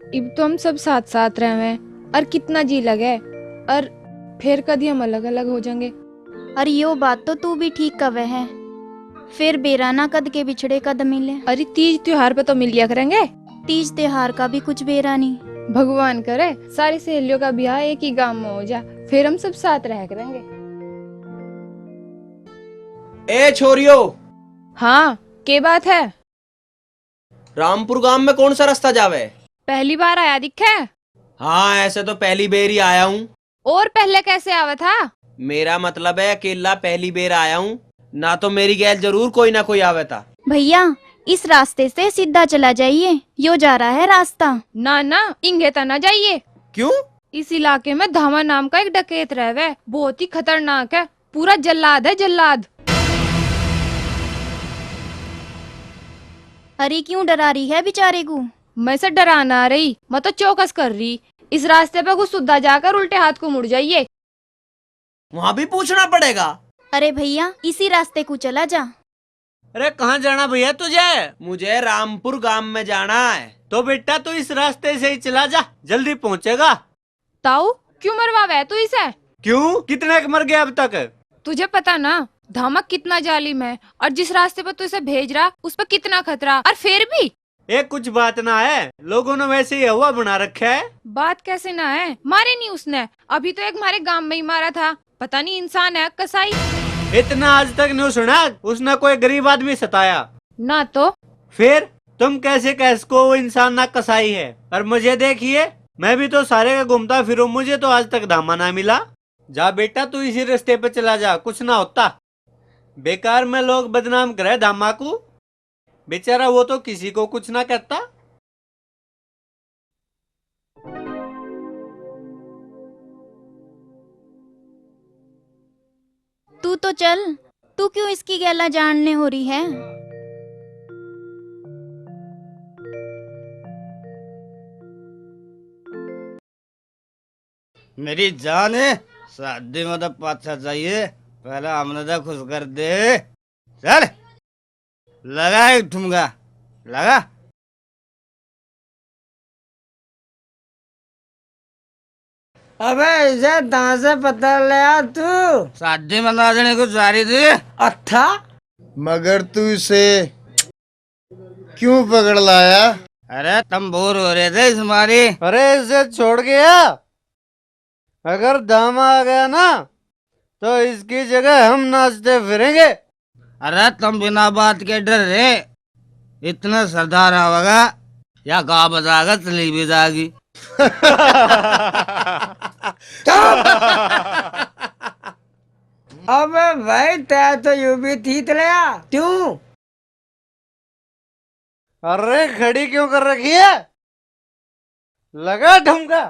अब तो हम सब साथ साथ रहे हैं और कितना जी लगे और फिर कभी हम अलग अलग हो जाएंगे। अरे यो बात तो तू भी ठीक कवे है। फिर बेराना कद के बिछड़े कद मिले। अरे तीज त्योहार पे तो मिल लिया करेंगे। तीज त्योहार का भी कुछ बेरा नहीं। भगवान करे सारी सहेलियों का ब्याह एक ही गांव में हो जा, फिर हम सब साथ रह करेंगे। ए छोरियो। हाँ, के बात है? रामपुर गांव में कौन सा रास्ता जावे? पहली बार आया दिखे? हाँ ऐसे तो पहली बेर ही आया हूँ। और पहले कैसे आवा था? मेरा मतलब है अकेला पहली बेर आया हूँ, ना तो मेरी गैल जरूर कोई ना कोई आवे था। भैया इस रास्ते से सीधा चला जाइए, यो जा रहा है रास्ता। ना ना, इंगे ता ना जाइए। क्यों? इस इलाके में धामा नाम का एक डकैत रहवे, बहुत ही खतरनाक है, पूरा जल्लाद है जल्लाद। अरे क्यों डरा रही है बेचारे को? मैं से डराना आ रही, मैं तो चौकस कर रही। इस रास्ते पे कुछ सुद्धा जाकर उल्टे हाथ को मुड़ जाइए। वहाँ भी पूछना पड़ेगा? अरे भैया इसी रास्ते को चला जा। अरे कहाँ जाना भैया तुझे? मुझे रामपुर गांव में जाना है। तो बेटा तू इस रास्ते से ही चला जा, जल्दी पहुँचेगा। ताऊ क्यों मरवावे तू इसे? क्यों, कितने मर गए अब तक? तुझे पता ना धामक कितना जालिम है, और जिस रास्ते पर तू इसे भेज रहा उस पर कितना खतरा, और फिर भी एक कुछ बात ना है, लोगों ने वैसे ही हवा बना रखा है। बात कैसे ना है? मारे नहीं उसने, अभी तो एक हमारे गांव में ही मारा था। पता नहीं इंसान है कसाई। इतना आज तक नहीं सुना उसने कोई गरीब आदमी सताया ना तो फिर तुम कैसे कह सको वो इंसान ना कसाई है? और मुझे देखिए, मैं भी तो सारे का घूमता फिरूं, मुझे तो आज तक धामा ना मिला। जा बेटा तू इसी रास्ते पे चला जा, कुछ ना होता। बेकार में लोग बदनाम करे धामा को, बेचारा वो तो किसी को कुछ ना कहता। तू तो चल, तू क्यों इसकी गैला जानने हो रही है? मेरी जान है, शादी में तो पाछा चाहिए, पहले हमने तो खुश कर दे। चल लगा एक ठुमका, लगा। अबे इसे कहाँ से पता लिया तू? शादी में नाचने को जा रही थी। अच्छा, मगर तू इसे क्यों पकड़ लाया? अरे तुम बोर हो रहे थे इस मारी। अरे इसे छोड़ गया, अगर दामा आ गया ना तो इसकी जगह हम नाचते फिरेंगे। अरे तुम बिना बात के डर रहे, इतना सरदार आवेगा या गा बजागा चली भी जाएगी। अबे भाई तै तो यूं भी थीत लिया क्यों? अरे खड़ी क्यों कर रखी है? लगा ठुमका।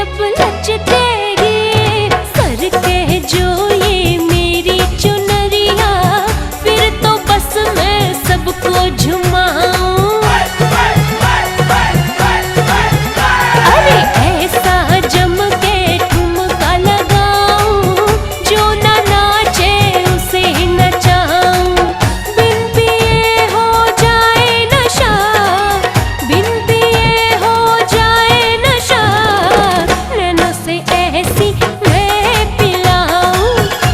जब नचतेगी सर के जो ये मेरी चुनरिया, फिर तो बस मैं सबको झुमाऊं। अरे ऐसा जम के ठुमका लगाऊं, जो ना नाचे उसे नचाऊं। बिन पिए हो जाए नशा, बिन पिए हो जाए नशा, नैनों से ऐसी मैं पिलाऊं,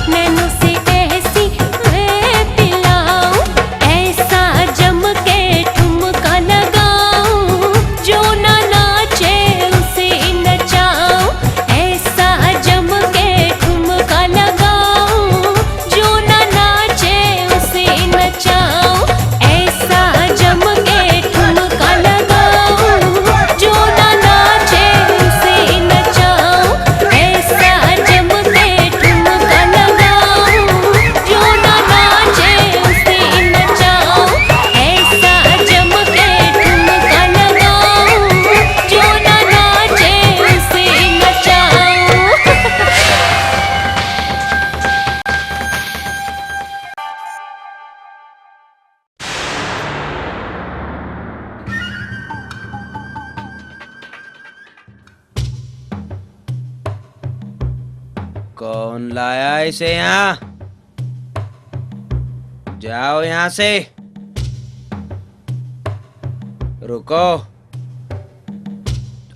नैनों से ऐसी मैं पिलाऊं। ऐसा जम के ठुमका लगाऊं, जो ना नाचे उसे नचाऊं। ऐसा जम के ठुमका लगाऊं, जो ना नाचे उसे नचाऊं। ऐसा जम के ठुमका लगाऊं, जो ना नाचे उसे नचाऊं। ऐसा जम के ठुमका लगाऊं, जो ना नाचे उसे नचाऊं। ऐसा जम के ठुमका लगाऊं, जो ना नाचे उसे नचाऊं। कौन लाया इसे यहाँ? जाओ यहाँ से। रुको,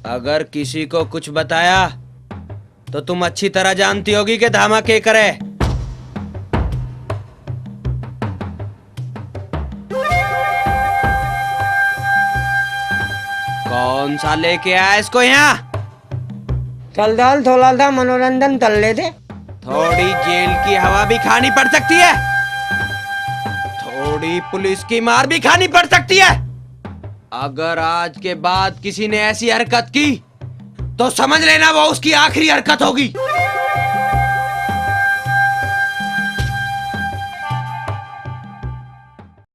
अगर किसी को कुछ बताया तो तुम अच्छी तरह जानती होगी कि धामा के करे। कौन सा लेके आया इसको यहाँ? चल दाल थोड़ा सा मनोरंजन कर ले दे। थोड़ी जेल की हवा भी खानी पड़ सकती है, थोड़ी पुलिस की मार भी खानी पड़ सकती है। अगर आज के बाद किसी ने ऐसी हरकत की तो समझ लेना वो उसकी आखिरी हरकत होगी।